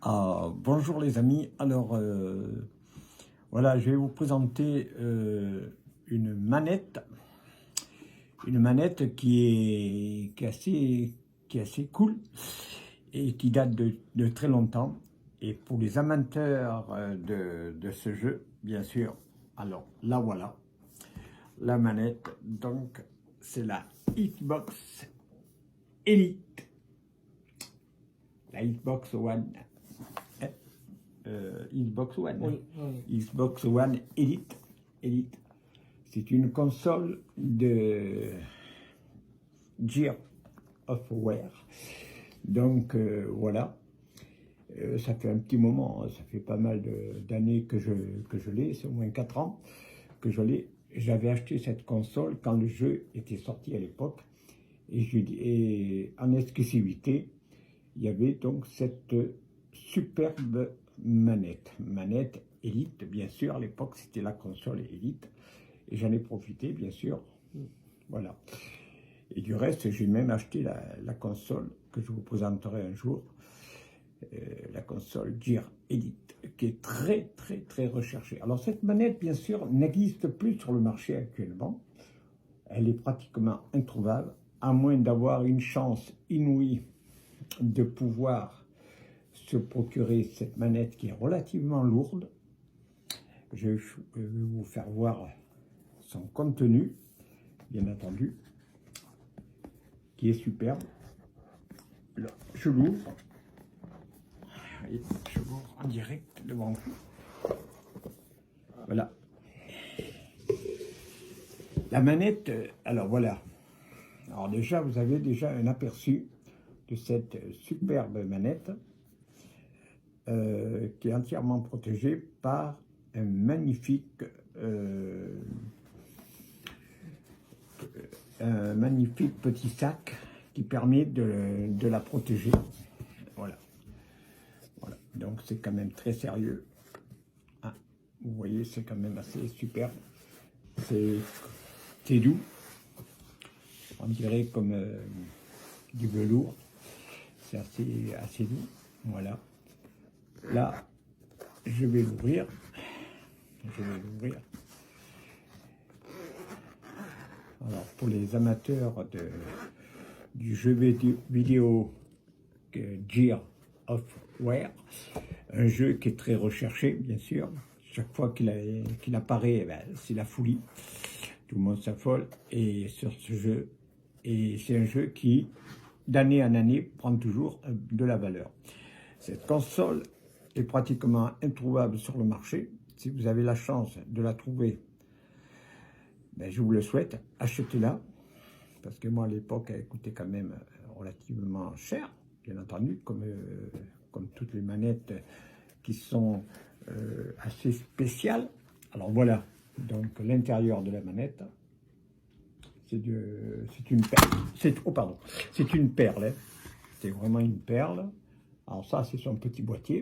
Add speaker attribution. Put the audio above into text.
Speaker 1: Bonjour les amis, alors voilà, je vais vous présenter une manette qui est assez cool et qui date de très longtemps. Et pour les amateurs de ce jeu, bien sûr, alors là voilà, la manette, donc c'est la Xbox Elite, la Xbox One. Xbox One.
Speaker 2: Oui.
Speaker 1: Xbox One Elite. C'est une console de Gears of War. Donc voilà, ça fait un petit moment, ça fait pas mal d'années que je l'ai, c'est au moins 4 ans que je l'ai. J'avais acheté cette console quand le jeu était sorti à l'époque et en exclusivité, il y avait donc cette superbe manette Elite, bien sûr, à l'époque c'était la console Elite, et j'en ai profité, bien sûr, voilà. Et du reste, j'ai même acheté la console que je vous présenterai un jour, la console Gears Elite, qui est très recherchée. Alors cette manette, bien sûr, n'existe plus sur le marché actuellement, elle est pratiquement introuvable, à moins d'avoir une chance inouïe de pouvoir se procurer cette manette qui est relativement lourde. Je vais vous faire voir son contenu, bien entendu, qui est superbe. Alors, je l'ouvre. Je l'ouvre en direct devant vous. Voilà. La manette, alors voilà. Alors déjà, vous avez déjà un aperçu de cette superbe manette qui est entièrement protégée par un magnifique petit sac qui permet de la protéger. Voilà. Donc c'est quand même très sérieux. Ah, vous voyez, c'est quand même assez superbe. C'est doux. On dirait comme du velours. C'est assez doux. Voilà. Là, je vais l'ouvrir. Alors, pour les amateurs du jeu vidéo Gears of War, un jeu qui est très recherché, bien sûr. Chaque fois qu'il apparaît, c'est la folie. Tout le monde s'affole et sur ce jeu. Et c'est un jeu qui, d'année en année, prend toujours de la valeur. Cette console est pratiquement introuvable sur le marché. Si vous avez la chance de la trouver, je vous le souhaite, achetez-la. Parce que moi, à l'époque, elle coûtait quand même relativement cher, bien entendu, comme toutes les manettes qui sont assez spéciales. Alors voilà, donc l'intérieur de la manette, c'est une perle. C'est une perle, hein. C'est vraiment une perle. Alors ça, c'est son petit boîtier.